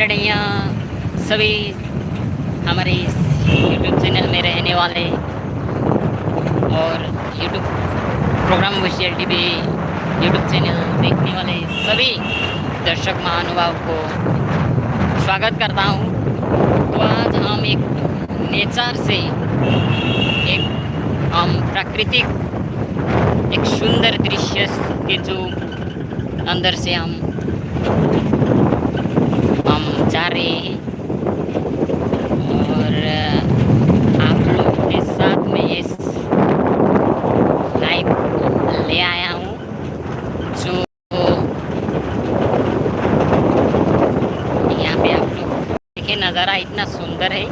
बढ़िया सभी हमारे इस यूट्यूब चैनल में रहने वाले और YouTube program official TV YouTube channel देखने वाले सभी दर्शक महानुभाव को स्वागत करता हूँ। तो आज हम एक नेचर से एक हम प्राकृतिक एक सुंदर दृश्य के जो अंदर से हम जा रहे हैं और आप लोग के साथ में ये लाइव ले आया हूँ जो यहाँ पे आप लोग देखिए नज़ारा इतना सुंदर है।